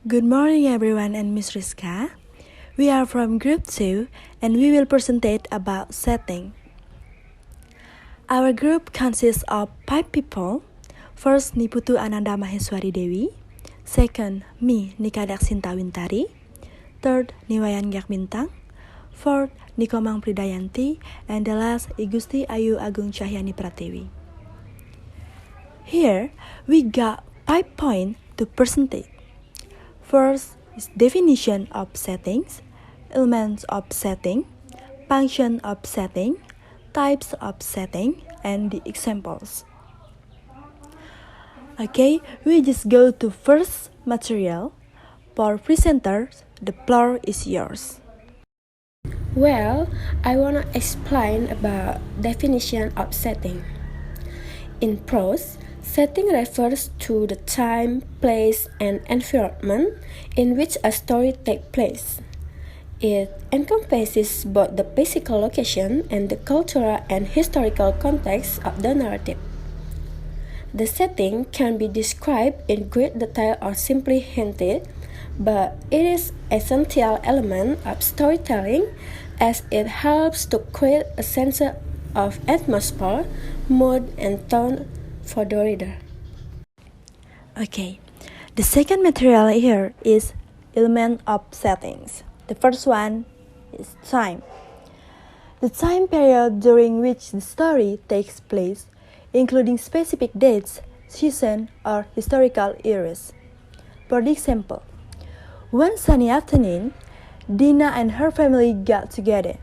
Good morning everyone and Miss Rizka. We are from group 2 and we will presentate about setting. Our group consists of 5 people. First, ni Putu, Ananda, Maheswari, Dewi. Second, me, ni Kadek, Shinta, Wintari. Third, ni Wyn Gek Bintang. Fourth, ni Komang Pridayanti. And the last, Gusti, Agung, Cahyani, Pratiwi. Here, we got 5 points to presentate. First is definition of settings, elements of setting, function of setting, types of setting, and the examples. Okay, we just go to first material. For presenters, the floor is yours. Well, I want to explain about definition of setting. In prose, setting refers to the time, place, and environment in which a story takes place. It encompasses both the physical location and the cultural and historical context of the narrative. The setting can be described in great detail or simply hinted, but it is an essential element of storytelling as it helps to create a sense of atmosphere, mood, and tone for the reader. Okay, the second material here is element of settings. The first one is time. The time period during which the story takes place, including specific dates, season, or historical eras. For example, one sunny afternoon, Dina and her family got together.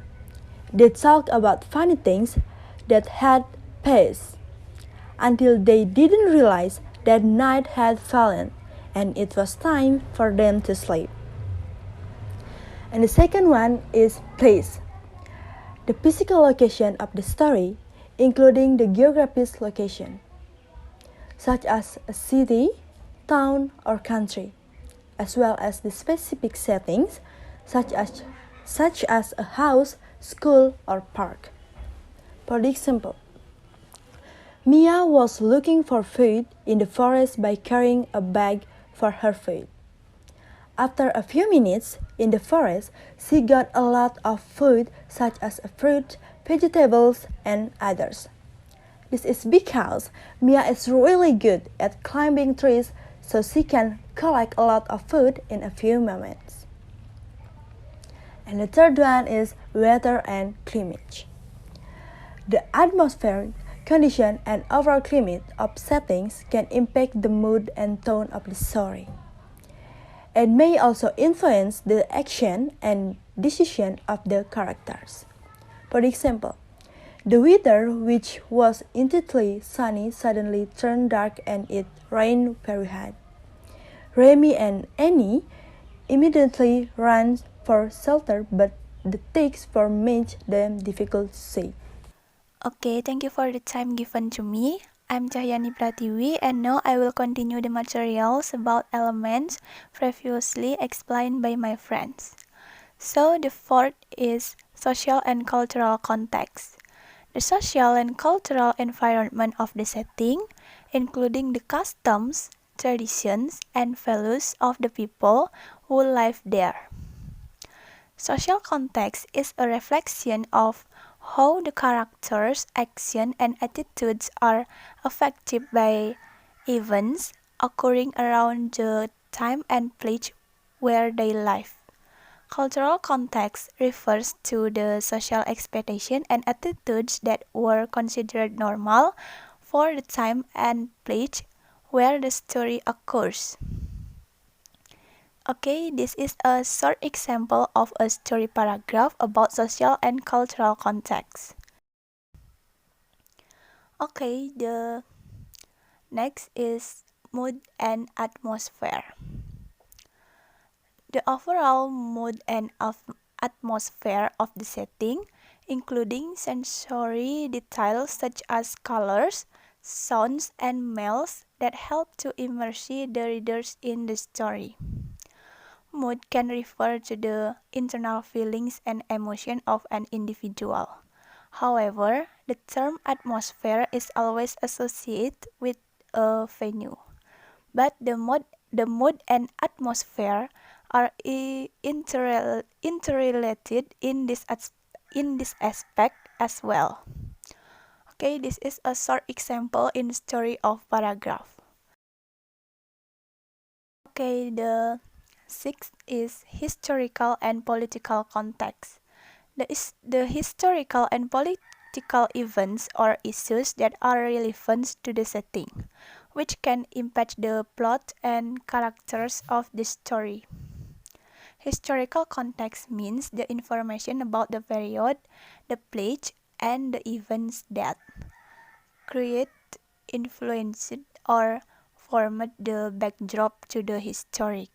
They talked about funny things that had passed until they didn't realize that night had fallen and it was time for them to sleep. And the second one is place. The physical location of the story, including the geographic location, such as a city, town, or country, as well as the specific settings, such as a house, school, or park. For example, Mia was looking for food in the forest by carrying a bag for her food. After a few minutes in the forest, she got a lot of food such as fruit, vegetables, and others. This is because Mia is really good at climbing trees, so she can collect a lot of food in a few moments. And the third one is weather and climate. The atmospheric condition and overall climate of settings can impact the mood and tone of the story. It may also influence the action and decision of the characters. For example, the weather, which was intensely sunny, suddenly turned dark and it rained very hard. Remy and Annie immediately ran for shelter, but the thick fog made them difficult to see. Okay, thank you for the time given to me. I'm Cahyani Pratiwi and now I will continue the materials about elements previously explained by my friends. So the fourth is social and cultural context. The social and cultural environment of the setting, including the customs, traditions, and values of the people who live there. Social context is a reflection of how the characters' actions and attitudes are affected by events occurring around the time and place where they live. Cultural context refers to the social expectations and attitudes that were considered normal for the time and place where the story occurs. Okay, this is a short example of a story paragraph about social and cultural context. Okay, the next is mood and atmosphere. The overall mood and atmosphere of the setting, including sensory details such as colors, sounds, and smells that help to immerse the readers in the story. Mood can refer to the internal feelings and emotions of an individual. However, the term atmosphere is always associated with a venue, but the the mood and atmosphere are interrelated in this aspect as well. Okay, this is a short example in story of paragraph. Okay, the sixth is historical and political context. The historical and political events or issues that are relevant to the setting, which can impact the plot and characters of the story. Historical context means the information about the period, the place, and the events that create, influenced, or formed the backdrop to the history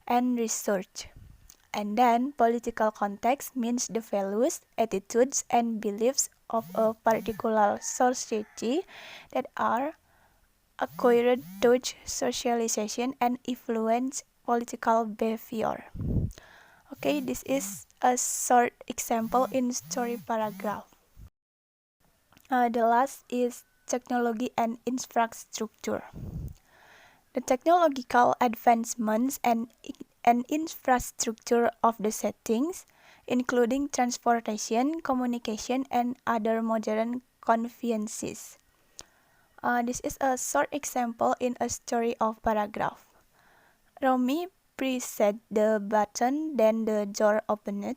and research. And then political context means the values, attitudes, and beliefs of a particular society that are acquired through socialization and influence political behavior. Okay, this is a short example in story paragraph. The last is technology and infrastructure. The technological advancements and infrastructure of the settings, including transportation, communication, and other modern conveniences. This is a short example in a story of paragraph. Romy pressed the button, then the door opened.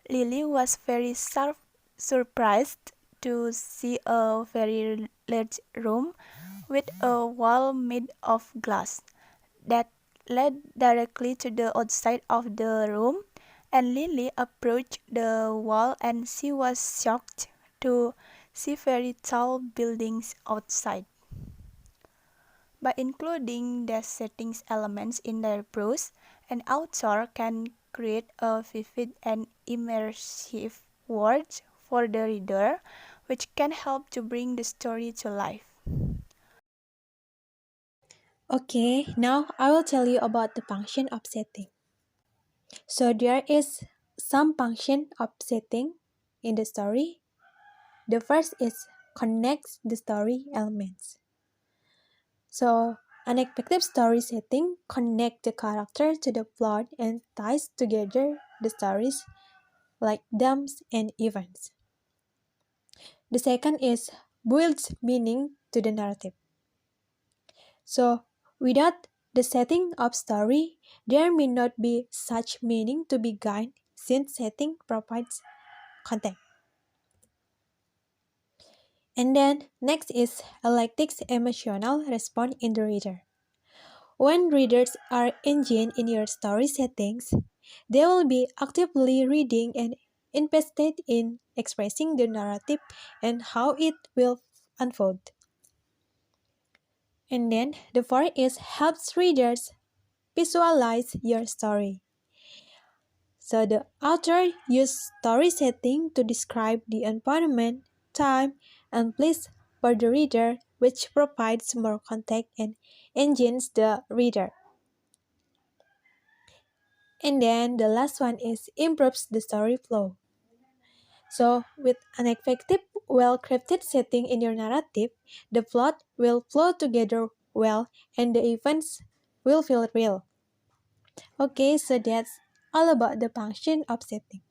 Lily was very surprised to see a very large room with a wall made of glass that led directly to the outside of the room, and Lily approached the wall and she was shocked to see very tall buildings outside. By including the settings elements in their prose, an author can create a vivid and immersive world for the reader, which can help to bring the story to life. Okay, now I will tell you about the function of setting. So there is some function of setting in the story. The first is connects the story elements. So an effective story setting connects the character to the plot and ties together the stories like themes and events. The second is builds meaning to the narrative. So without the setting of story, there may not be such meaning to be gained since setting provides context. And then next is electric emotional response in the reader. When readers are engaged in your story settings, they will be actively reading and invested in expressing the narrative and how it will unfold. And then the fourth is helps readers visualize your story. So the author used story setting to describe the environment, time, and place for the reader, which provides more context and engages the reader. And then the last one is improves the story flow. So with an effective, well-crafted setting in your narrative, the plot will flow together well and the events will feel real. Okay, so that's all about the function of setting.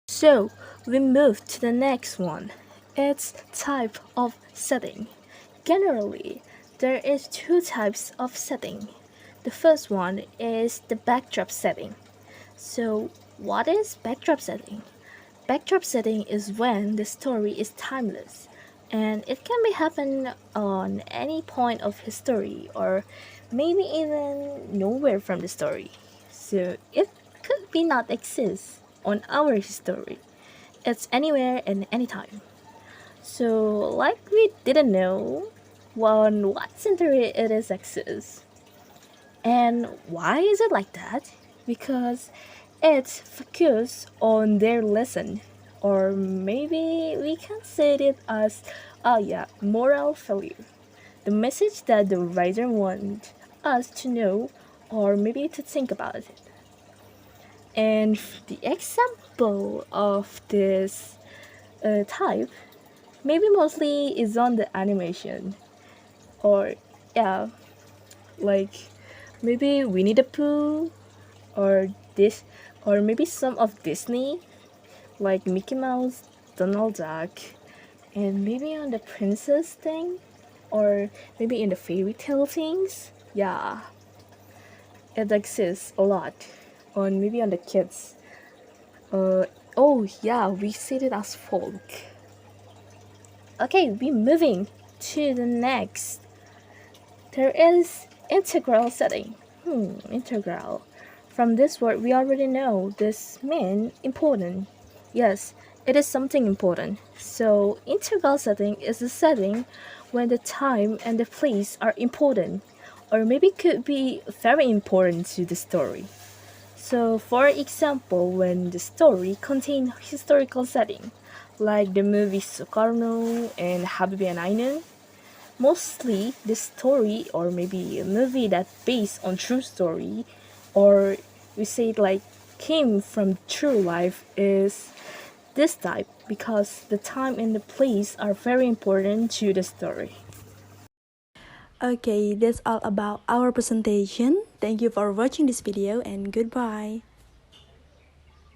So we move to the next one. It's type of setting. Generally, there is two types of setting. The first one is the backdrop setting. So what is backdrop setting? Backdrop setting is when the story is timeless and it can be happen on any point of history or maybe even nowhere from the story. So it could be not exist on our history. It's anywhere and anytime. So like we didn't know on what century it is exists. And why is it like that? Because it's focused on their lesson. Or maybe we can say it as, moral value. The message that the writer wants us to know or maybe to think about it. And the example of this type maybe mostly is on the animation or yeah like maybe Winnie the Pooh, or this, or maybe some of Disney, like Mickey Mouse, Donald Duck, and maybe on the princess thing, or maybe in the fairy tale things. Yeah, it exists a lot. On maybe on the kids. Oh yeah, we see it as folk. Okay, we moving to the next. There is integral setting. Integral. From this word, we already know this means important. Yes, it is something important. So, integral setting is a setting when the time and the place are important, or maybe could be very important to the story. So, for example, when the story contains historical setting, like the movies Sukarno and Habibi and Ainun, mostly the story or maybe a movie that based on true story, or we say it like came from true life, is this type because the time and the place are very important to the story. Okay, that's all about our presentation. Thank you for watching this video and goodbye.